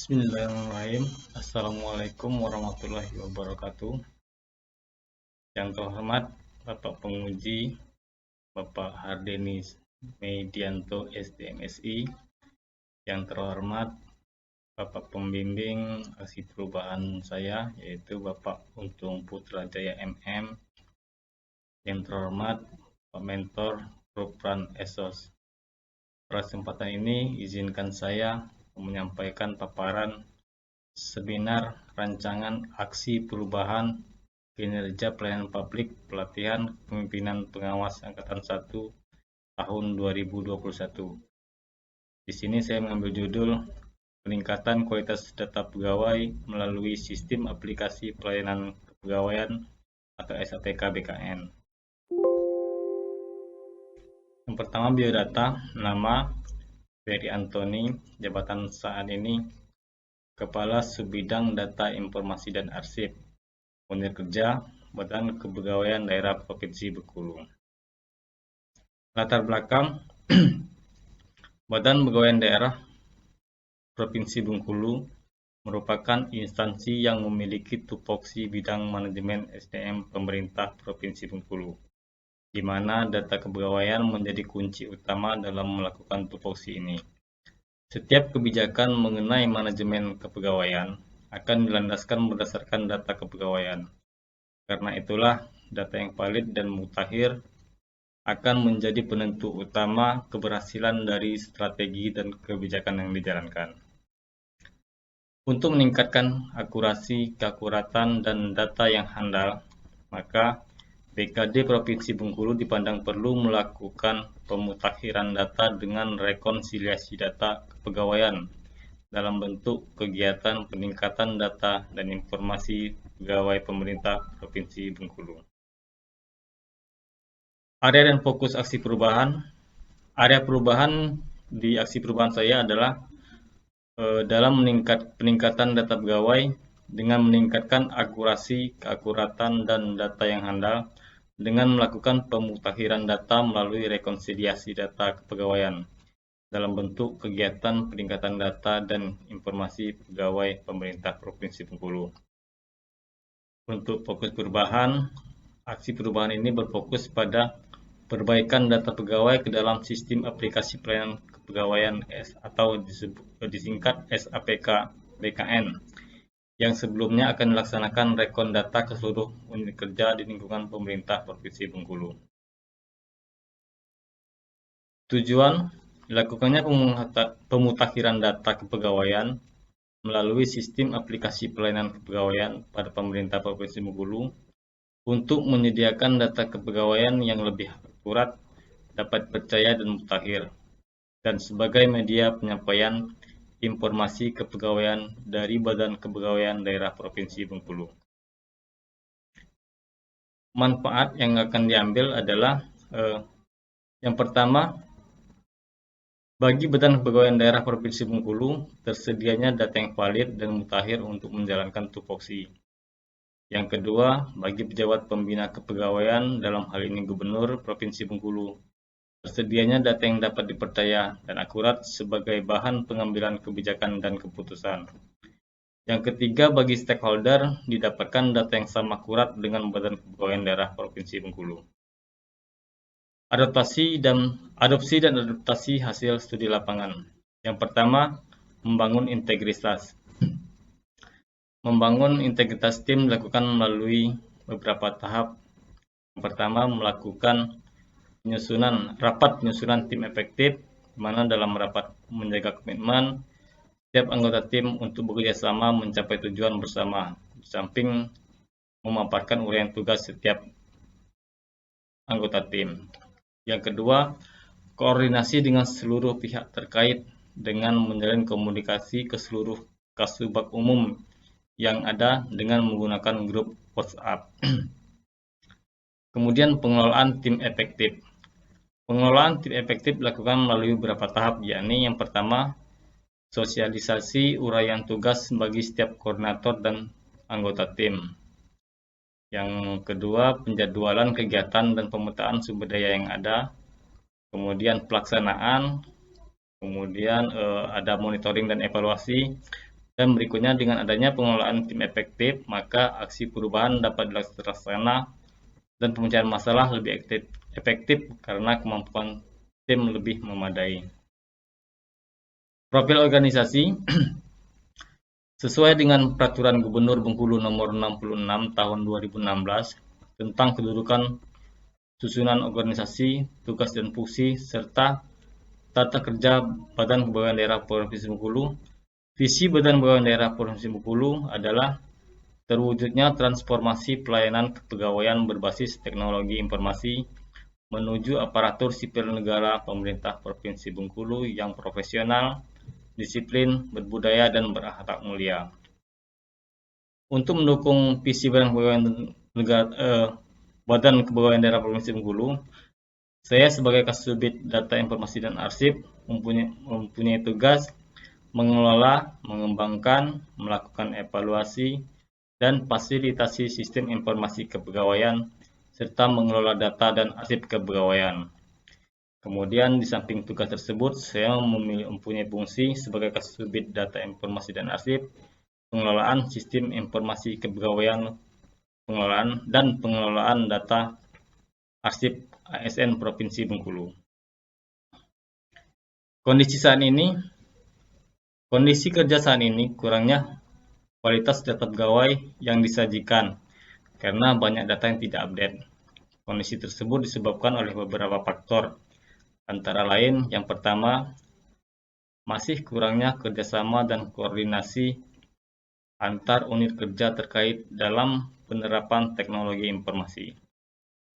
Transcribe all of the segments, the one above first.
Bismillahirrahmanirrahim. Assalamualaikum warahmatullahi wabarakatuh. Yang terhormat Bapak Penguji, Bapak Hardeni Medianto SDMSI. Yang terhormat Bapak Pembimbing aksi perubahan saya, yaitu Bapak Untung Putra Jaya MM. Yang terhormat Pak Mentor Propran Esos. Pada kesempatan ini, izinkan saya menyampaikan paparan seminar rancangan aksi perubahan kinerja pelayanan publik pelatihan kepemimpinan pengawas angkatan 1 tahun 2021. Di sini saya mengambil judul peningkatan kualitas data pegawai melalui sistem aplikasi pelayanan kepegawaian atau SAPK BKN. Yang pertama, biodata. Nama Ferry Antoni, jabatan saat ini Kepala Subbidang Data Informasi dan Arsip, unit kerja Badan Kepegawaian Daerah Provinsi Bengkulu. Latar belakang Badan Kepegawaian Daerah Provinsi Bengkulu merupakan instansi yang memiliki tupoksi bidang manajemen SDM pemerintah Provinsi Bengkulu, di mana data kepegawaian menjadi kunci utama dalam melakukan tupoksi ini. Setiap kebijakan mengenai manajemen kepegawaian akan dilandaskan berdasarkan data kepegawaian. Karena itulah, data yang valid dan mutakhir akan menjadi penentu utama keberhasilan dari strategi dan kebijakan yang dijalankan. Untuk meningkatkan akurasi, keakuratan, dan data yang handal, maka BKD Provinsi Bengkulu dipandang perlu melakukan pemutakhiran data dengan rekonsiliasi data kepegawaian dalam bentuk kegiatan peningkatan data dan informasi pegawai pemerintah Provinsi Bengkulu. Area dan fokus aksi perubahan. Area perubahan di aksi perubahan saya adalah dalam peningkatan data pegawai dengan meningkatkan akurasi, keakuratan, dan data yang handal dengan melakukan pemutakhiran data melalui rekonsiliasi data kepegawaian dalam bentuk kegiatan peningkatan data dan informasi pegawai pemerintah Provinsi Bengkulu. Untuk fokus perubahan, aksi perubahan ini berfokus pada perbaikan data pegawai ke dalam sistem aplikasi pelayanan kepegawaian atau disingkat SAPK BKN yang sebelumnya akan dilaksanakan rekon data ke seluruh unit kerja di lingkungan pemerintah Provinsi Bengkulu. Tujuan dilakukannya pemutakhiran data kepegawaian melalui sistem aplikasi pelayanan kepegawaian pada pemerintah Provinsi Bengkulu untuk menyediakan data kepegawaian yang lebih akurat, dapat dipercaya dan mutakhir, dan sebagai media penyampaian informasi kepegawaian dari Badan Kepegawaian Daerah Provinsi Bengkulu. Manfaat yang akan diambil adalah yang pertama, bagi Badan Kepegawaian Daerah Provinsi Bengkulu, tersedianya data yang valid dan mutakhir untuk menjalankan tupoksi. Yang kedua, bagi pejabat pembina kepegawaian, dalam hal ini Gubernur Provinsi Bengkulu, tersedianya data yang dapat dipercaya dan akurat sebagai bahan pengambilan kebijakan dan keputusan. Yang ketiga, bagi stakeholder, didapatkan data yang sama akurat dengan Badan Kepegawaian Daerah Provinsi Bengkulu. Adopsi dan adaptasi hasil studi lapangan. Yang pertama, membangun integritas. Membangun integritas tim dilakukan melalui beberapa tahap. Yang pertama, melakukan rapat penyusunan tim efektif, di mana dalam rapat menjaga komitmen setiap anggota tim untuk bekerja sama mencapai tujuan bersama, di samping memaparkan uraian tugas setiap anggota tim. Yang kedua, koordinasi dengan seluruh pihak terkait dengan menjalin komunikasi ke seluruh kasubag umum yang ada dengan menggunakan grup WhatsApp. Kemudian pengelolaan tim efektif. Pengelolaan tim efektif dilakukan melalui beberapa tahap, yakni yang pertama, sosialisasi uraian tugas bagi setiap koordinator dan anggota tim. Yang kedua, penjadwalan kegiatan dan pemetaan sumber daya yang ada. Kemudian pelaksanaan. Kemudian ada monitoring dan evaluasi. Dan berikutnya, dengan adanya pengelolaan tim efektif, maka aksi perubahan dapat dilaksanakan dan pemecahan masalah lebih efektif karena kemampuan tim lebih memadai. Profil organisasi sesuai dengan Peraturan Gubernur Bengkulu Nomor 66 Tahun 2016 tentang kedudukan, susunan organisasi, tugas dan fungsi, serta tata kerja Badan Kepegawaian Daerah Provinsi Bengkulu. Visi Badan Kepegawaian Daerah Provinsi Bengkulu adalah terwujudnya transformasi pelayanan kepegawaian berbasis teknologi informasi menuju aparatur sipil negara pemerintah Provinsi Bengkulu yang profesional, disiplin, berbudaya, dan berakhlak mulia. Untuk mendukung visi Badan Kepegawaian Daerah Provinsi Bengkulu, saya sebagai Kasubit Data Informasi dan Arsip mempunyai tugas mengelola, mengembangkan, melakukan evaluasi, dan fasilitasi sistem informasi kepegawaian, serta mengelola data dan arsip kepegawaian. Kemudian di samping tugas tersebut, saya mempunyai fungsi sebagai Kasubit Data Informasi dan Arsip, pengelolaan sistem informasi kepegawaian, pengelolaan data arsip ASN Provinsi Bengkulu. Kondisi kerja saat ini kurangnya kualitas data pegawai yang disajikan karena banyak data yang tidak update. Kondisi tersebut disebabkan oleh beberapa faktor, antara lain yang pertama, masih kurangnya kerjasama dan koordinasi antar unit kerja terkait dalam penerapan teknologi informasi,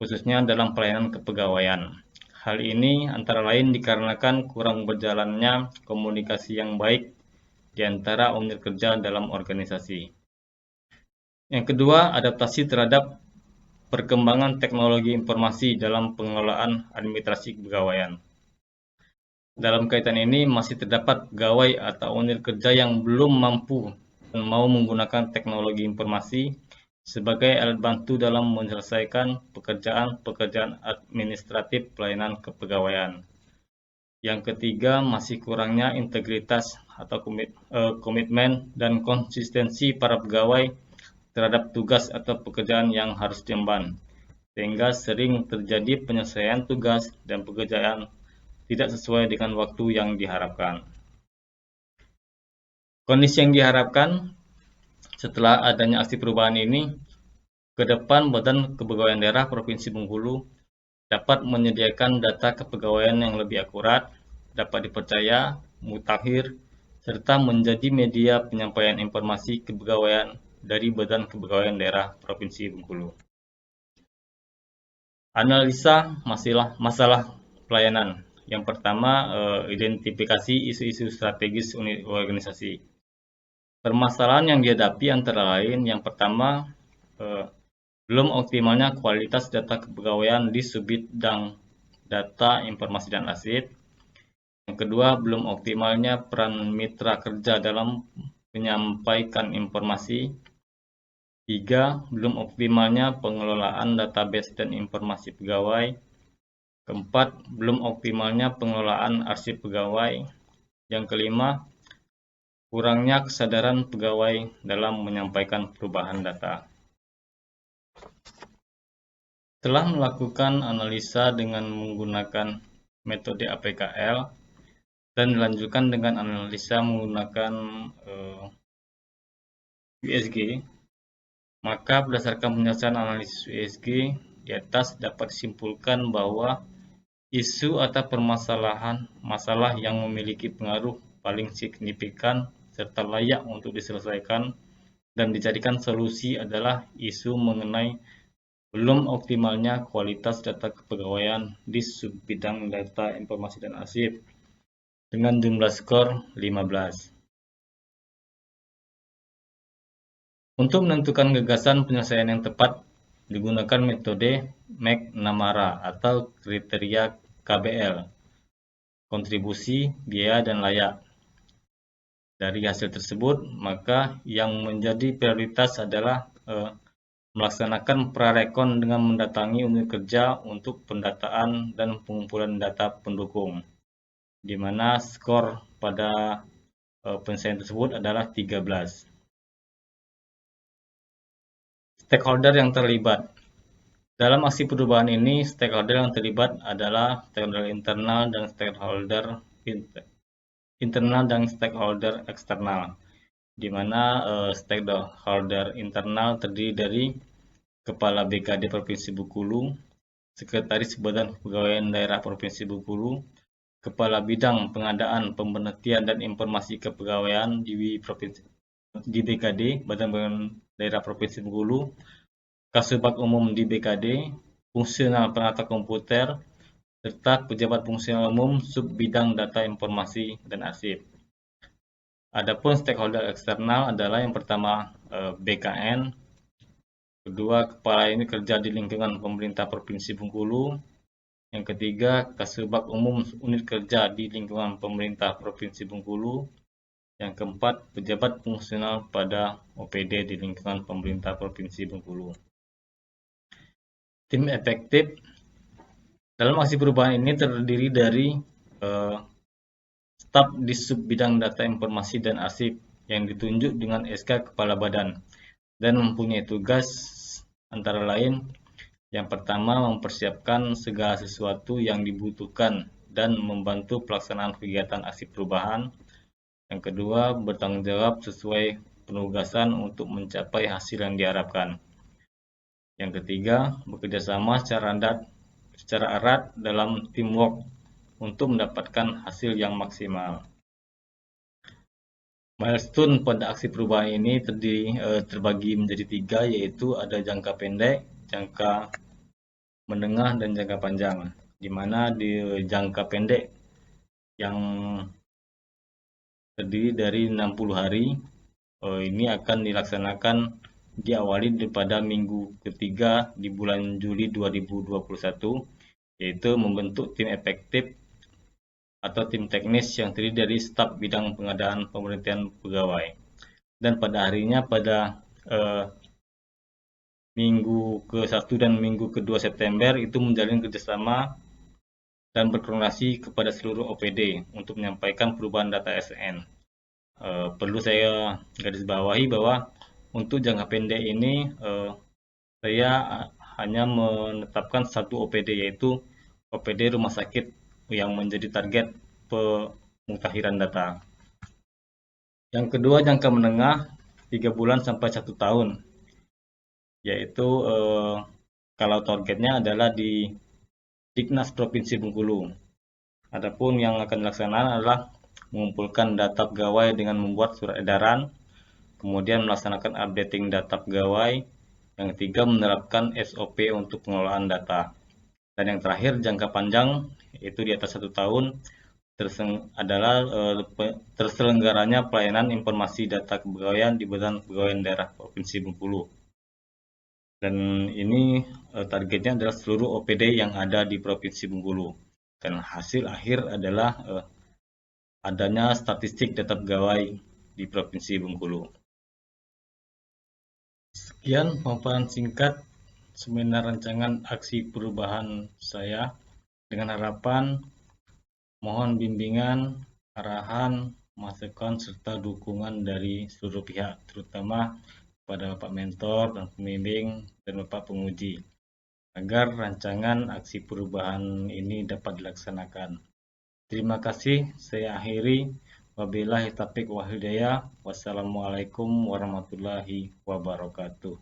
khususnya dalam pelayanan kepegawaian. Hal ini antara lain dikarenakan kurang berjalannya komunikasi yang baik di antara unit kerja dalam organisasi. Yang kedua, adaptasi terhadap perkembangan teknologi informasi dalam pengelolaan administrasi kepegawaian. Dalam kaitan ini masih terdapat pegawai atau unit kerja yang belum mampu dan mau menggunakan teknologi informasi sebagai alat bantu dalam menyelesaikan pekerjaan administratif pelayanan kepegawaian. Yang ketiga, masih kurangnya integritas atau komitmen dan konsistensi para pegawai terhadap tugas atau pekerjaan yang harus diemban, sehingga sering terjadi penyelesaian tugas dan pekerjaan tidak sesuai dengan waktu yang diharapkan. Kondisi yang diharapkan setelah adanya aksi perubahan ini, ke depan Badan Kepegawaian Daerah Provinsi Bengkulu dapat menyediakan data kepegawaian yang lebih akurat, dapat dipercaya, mutakhir, serta menjadi media penyampaian informasi kepegawaian dari Badan Kepegawaian Daerah Provinsi Bengkulu. Analisa masalah pelayanan. Yang pertama, identifikasi isu-isu strategis unit organisasi. Permasalahan yang dihadapi antara lain, yang pertama, belum optimalnya kualitas data kepegawaian di subbidang data, informasi, dan arsip. Yang kedua, belum optimalnya peran mitra kerja dalam menyampaikan informasi. 3. Belum optimalnya pengelolaan database dan informasi pegawai. Keempat, belum optimalnya pengelolaan arsip pegawai. Yang kelima, kurangnya kesadaran pegawai dalam menyampaikan perubahan data. Setelah melakukan analisa dengan menggunakan metode APKL dan dilanjutkan dengan analisa menggunakan USG, maka berdasarkan penyelesaian analisis USG di atas dapat disimpulkan bahwa isu atau masalah yang memiliki pengaruh paling signifikan serta layak untuk diselesaikan dan dicarikan solusi adalah isu mengenai belum optimalnya kualitas data kepegawaian di subbidang data, informasi, dan arsip dengan jumlah skor 15. Untuk menentukan gagasan penyelesaian yang tepat, digunakan metode McNamara atau kriteria KBL, kontribusi, biaya, dan layak. Dari hasil tersebut, maka yang menjadi prioritas adalah melaksanakan prarekon dengan mendatangi unit kerja untuk pendataan dan pengumpulan data pendukung, di mana skor pada penyelesaian tersebut adalah 13. Stakeholder yang terlibat. Dalam aksi perubahan ini, stakeholder yang terlibat adalah stakeholder internal dan stakeholder internal dan stakeholder eksternal, di mana stakeholder internal terdiri dari Kepala BKD Provinsi Bengkulu, Sekretaris Badan Kepegawaian Daerah Provinsi Bengkulu, Kepala Bidang Pengadaan, Pemberhentian dan Informasi Kepegawaian di BKD Badan Kepegawaian Daerah Provinsi Bengkulu, Kasubag Umum di BKD, fungsional penata komputer, serta pejabat fungsional umum sub bidang data informasi dan arsip. Adapun stakeholder eksternal adalah yang pertama BKN, kedua kepala ini kerja di lingkungan pemerintah Provinsi Bengkulu, yang ketiga Kasubag Umum unit kerja di lingkungan pemerintah Provinsi Bengkulu, yang keempat pejabat fungsional pada OPD di lingkungan pemerintah Provinsi Bengkulu. Tim efektif dalam aksi perubahan ini terdiri dari staf di sub bidang data informasi dan arsip yang ditunjuk dengan SK Kepala Badan dan mempunyai tugas antara lain yang pertama mempersiapkan segala sesuatu yang dibutuhkan dan membantu pelaksanaan kegiatan aksi perubahan. Yang kedua, bertanggung jawab sesuai penugasan untuk mencapai hasil yang diharapkan. Yang ketiga, bekerja sama secara erat dalam teamwork untuk mendapatkan hasil yang maksimal. Milestone pada aksi perubahan ini terbagi menjadi 3, yaitu ada jangka pendek, jangka menengah, dan jangka panjang. Di mana di jangka pendek yang terdiri dari 60 hari, ini akan dilaksanakan diawali pada minggu ketiga di bulan Juli 2021, yaitu membentuk tim efektif atau tim teknis yang terdiri dari staf bidang pengadaan pemberhentian pegawai. Dan pada harinya pada minggu ke-1 dan minggu ke-2 September itu menjalin kerjasama dan berkoordinasi kepada seluruh OPD untuk menyampaikan perubahan data SN. Perlu saya garis bawahi bahwa untuk jangka pendek ini saya hanya menetapkan satu OPD, yaitu OPD rumah sakit yang menjadi target pemutahiran data. Yang kedua, jangka menengah 3 bulan sampai 1 tahun, yaitu kalau targetnya adalah di Diknas Provinsi Bengkulu. Adapun yang akan dilaksanakan adalah mengumpulkan data pegawai dengan membuat surat edaran, kemudian melaksanakan updating data pegawai, yang ketiga menerapkan SOP untuk pengelolaan data, dan yang terakhir jangka panjang yaitu di atas 1 tahun adalah terselenggaranya pelayanan informasi data kepegawaian di Badan Kepegawaian Daerah Provinsi Bengkulu. Dan ini targetnya adalah seluruh OPD yang ada di Provinsi Bengkulu. Dan hasil akhir adalah adanya statistik data pegawai di Provinsi Bengkulu. Sekian paparan singkat seminar rancangan aksi perubahan saya, dengan harapan mohon bimbingan, arahan, masukan, serta dukungan dari seluruh pihak, terutama kepada Bapak Mentor dan pembimbing dan Bapak Penguji, agar rancangan aksi perubahan ini dapat dilaksanakan. Terima kasih, saya akhiri. Wabillahi taufiq wal hidayah. Wassalamualaikum warahmatullahi wabarakatuh.